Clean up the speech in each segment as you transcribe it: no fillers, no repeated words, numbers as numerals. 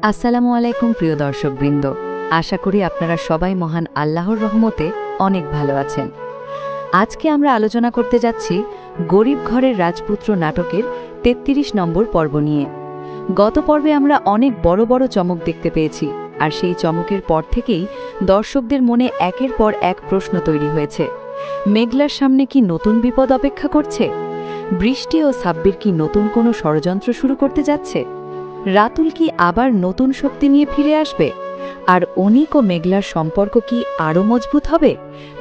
আসসালামু আলাইকুম প্রিয় দর্শকবৃন্দ, আশা করি আপনারা সবাই মহান আল্লাহর রহমতে অনেক ভালো আছেন। আজকে আমরা আলোচনা করতে যাচ্ছি গরিব ঘরের রাজপুত্র নাটকের ৩৩ নম্বর পর্ব নিয়ে। গত পর্বে আমরা অনেক বড় বড় চমক দেখতে পেয়েছি, আর সেই চমকের পর থেকেই দর্শকদের মনে একের পর এক প্রশ্ন তৈরি হয়েছে। মেঘলার সামনে কি নতুন বিপদ অপেক্ষা করছে? বৃষ্টি ও সাব্বির কি নতুন কোনো ষড়যন্ত্র শুরু করতে যাচ্ছে? রাতুল কি আবার নতুন শক্তি নিয়ে ফিরে আসবে? আর অনিক ও মেঘলার সম্পর্ক কি আরও মজবুত হবে,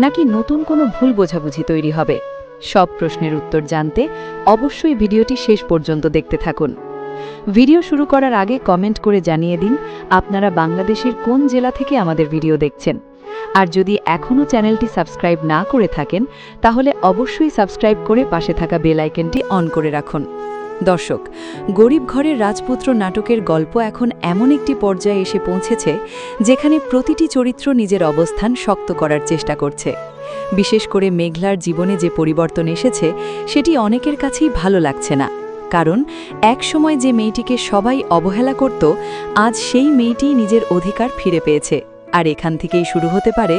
নাকি নতুন কোনো ভুল বোঝাবুঝি তৈরি হবে? সব প্রশ্নের উত্তর জানতে অবশ্যই ভিডিওটি শেষ পর্যন্ত দেখতে থাকুন। ভিডিও শুরু করার আগে কমেন্ট করে জানিয়ে দিন আপনারা বাংলাদেশের কোন জেলা থেকে আমাদের ভিডিও দেখছেন। আর যদি এখনও চ্যানেলটি সাবস্ক্রাইব না করে থাকেন, তাহলে অবশ্যই সাবস্ক্রাইব করে পাশে থাকা বেল আইকনটি অন করে রাখুন। দর্শক, গরিব ঘরের রাজপুত্র নাটকের গল্প এখন এমন একটি পর্যায়ে এসে পৌঁছেছে যেখানে প্রতিটি চরিত্র নিজের অবস্থান শক্ত করার চেষ্টা করছে। বিশেষ করে মেঘলার জীবনে যে পরিবর্তন এসেছে সেটি অনেকের কাছেই ভালো লাগছে না। কারণ একসময় যে মেয়েটিকে সবাই অবহেলা করত, আজ সেই মেয়েটিই নিজের অধিকার ফিরে পেয়েছে। আর এখান থেকেই শুরু হতে পারে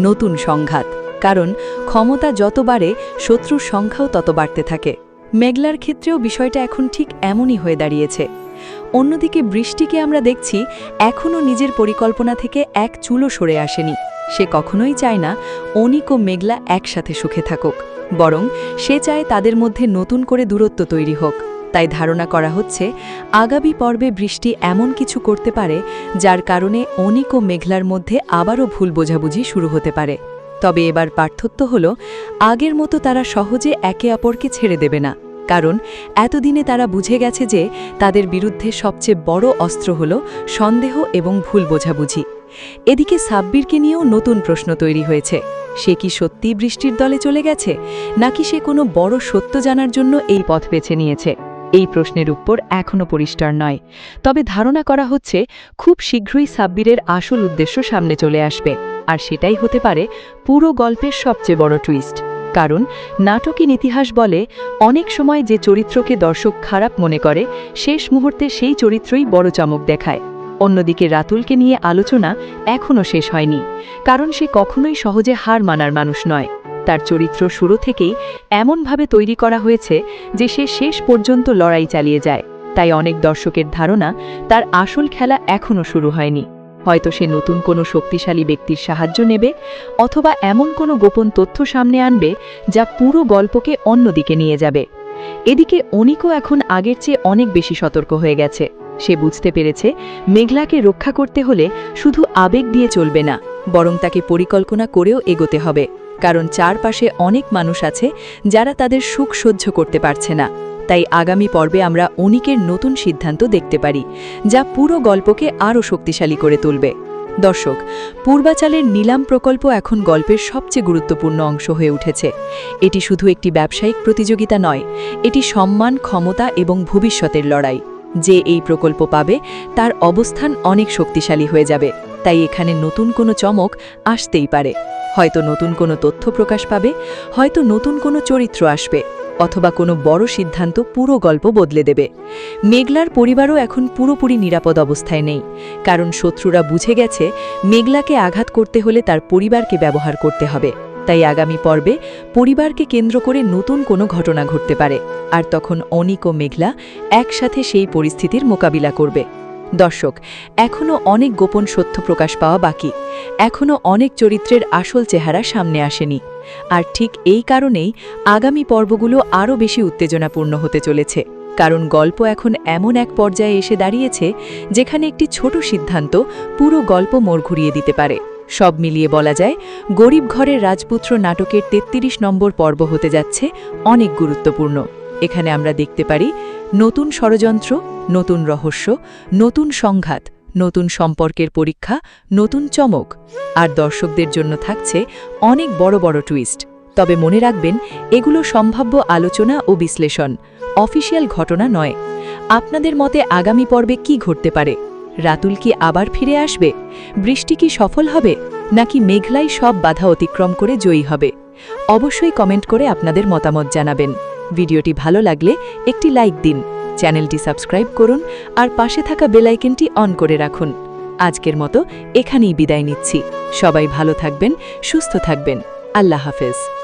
নতুন সংঘাত, কারণ ক্ষমতা যত বাড়ে শত্রুর সংখ্যাও তত বাড়তে থাকে। মেঘলার ক্ষেত্রেও বিষয়টা এখন ঠিক এমনই হয়ে দাঁড়িয়েছে। অন্যদিকে বৃষ্টিকে আমরা দেখছি এখনও নিজের পরিকল্পনা থেকে এক চুলও সরে আসেনি। সে কখনোই চায় না অনিক ও মেঘলা একসাথে সুখে থাকুক, বরং সে চায় তাদের মধ্যে নতুন করে দূরত্ব তৈরি হোক। তাই ধারণা করা হচ্ছে আগামী পর্বে বৃষ্টি এমন কিছু করতে পারে যার কারণে অনিক ও মেঘলার মধ্যে আবারও ভুল বোঝাবুঝি শুরু হতে পারে। তবে এবার পার্থক্য হলো আগের মতো তারা সহজে একে অপরকে ছেড়ে দেবে না, কারণ এতদিনে তারা বুঝে গেছে যে তাদের বিরুদ্ধে সবচেয়ে বড় অস্ত্র হল সন্দেহ এবং ভুল বোঝাবুঝি। এদিকে সাব্বিরকে নিয়েও নতুন প্রশ্ন তৈরি হয়েছে। সে কি সত্যিই বৃষ্টির দলে চলে গেছে, নাকি সে কোনো বড় সত্য জানার জন্য এই পথ বেছে নিয়েছে? এই প্রশ্নের উত্তর এখনও পরিষ্কার নয়, তবে ধারণা করা হচ্ছে খুব শীঘ্রই সাব্বিরের আসল উদ্দেশ্য সামনে চলে আসবে, আর সেটাই হতে পারে পুরো গল্পের সবচেয়ে বড় টুইস্ট। কারণ নাটকের ইতিহাস বলে অনেক সময় যে চরিত্রকে দর্শক খারাপ মনে করে, শেষ মুহূর্তে সেই চরিত্রই বড় চমক দেখায়। অন্যদিকে রাতুলকে নিয়ে আলোচনা এখনও শেষ হয়নি, কারণ সে কখনোই সহজে হার মানার মানুষ নয়। তার চরিত্র শুরু থেকেই এমনভাবে তৈরি করা হয়েছে যে সে শেষ পর্যন্ত লড়াই চালিয়ে যায়। তাই অনেক দর্শকের ধারণা তার আসল খেলা এখনও শুরু হয়নি। হয়তো সে নতুন কোনো শক্তিশালী ব্যক্তির সাহায্য নেবে, অথবা এমন কোনো গোপন তথ্য সামনে আনবে যা পুরো গল্পকে অন্যদিকে নিয়ে যাবে। এদিকে অনিকও এখন আগের চেয়ে অনেক বেশি সতর্ক হয়ে গেছে। সে বুঝতে পেরেছে মেঘলাকে রক্ষা করতে হলে শুধু আবেগ দিয়ে চলবে না, বরং তাকে পরিকল্পনা করেও এগোতে হবে। কারণ চারপাশে অনেক মানুষ আছে যারা তাদের সুখ সহ্য করতে পারছে না। তাই আগামী পর্বে আমরা অনিকের নতুন সিদ্ধান্ত দেখতে পারি, যা পুরো গল্পকে আরও শক্তিশালী করে তুলবে। দর্শক, পূর্বাচালের নিলাম প্রকল্প এখন গল্পের সবচেয়ে গুরুত্বপূর্ণ অংশ হয়ে উঠেছে। এটি শুধু একটি ব্যবসায়িক প্রতিযোগিতা নয়, এটি সম্মান, ক্ষমতা এবং ভবিষ্যতের লড়াই। যে এই প্রকল্প পাবে তার অবস্থান অনেক শক্তিশালী হয়ে যাবে। তাই এখানে নতুন কোনো চমক আসতেই পারে। হয়তো নতুন কোনো তথ্য প্রকাশ পাবে, হয়তো নতুন কোনো চরিত্র আসবে, অথবা কোনো বড় সিদ্ধান্ত পুরো গল্প বদলে দেবে। মেঘলার পরিবারও এখন পুরোপুরি নিরাপদ অবস্থায় নেই, কারণ শত্রুরা বুঝে গেছে মেঘলাকে আঘাত করতে হলে তার পরিবারকে ব্যবহার করতে হবে। তাই আগামী পর্বে পরিবারকে কেন্দ্র করে নতুন কোনো ঘটনা ঘটতে পারে, আর তখন অনিক ও মেঘলা একসাথে সেই পরিস্থিতির মোকাবিলা করবে। দর্শক, এখনও অনেক গোপন সত্য প্রকাশ পাওয়া বাকি, এখনও অনেক চরিত্রের আসল চেহারা সামনে আসেনি। আর ঠিক এই কারণেই আগামী পর্বগুলো আরও বেশি উত্তেজনাপূর্ণ হতে চলেছে, কারণ গল্প এখন এমন এক পর্যায়ে এসে দাঁড়িয়েছে যেখানে একটি ছোট সিদ্ধান্ত পুরো গল্প মোড় ঘুরিয়ে দিতে পারে। সব মিলিয়ে বলা যায় গরিব ঘরের রাজপুত্র নাটকের ৩৩ নম্বর পর্ব হতে যাচ্ছে অনেক গুরুত্বপূর্ণ। এখানে আমরা দেখতে পারি নতুন ষড়যন্ত্র, নতুন রহস্য, নতুন সংঘাত, নতুন সম্পর্কের পরীক্ষা, নতুন চমক। আর দর্শকদের জন্য থাকছে অনেক বড় বড় টুইস্ট। তবে মনে রাখবেন, এগুলো সম্ভাব্য আলোচনা ও বিশ্লেষণ, অফিসিয়াল ঘটনা নয়। আপনাদের মতে আগামী পর্বে কি ঘটতে পারে? রাতুল কি আবার ফিরে আসবে? বৃষ্টি কি সফল হবে, নাকি মেঘলাই সব বাধা অতিক্রম করে জয়ী হবে? অবশ্যই কমেন্ট করে আপনাদের মতামত জানাবেন। ভিডিওটি ভালো লাগলে একটি লাইক দিন। চ্যানেলটি সাবস্ক্রাইব করুন আর পাশে থাকা বেল আইকনটি অন করে রাখুন। আজকের মতো এখানেই বিদায় নিচ্ছি। সবাই ভালো থাকবেন, সুস্থ থাকবেন। আল্লাহ হাফেজ।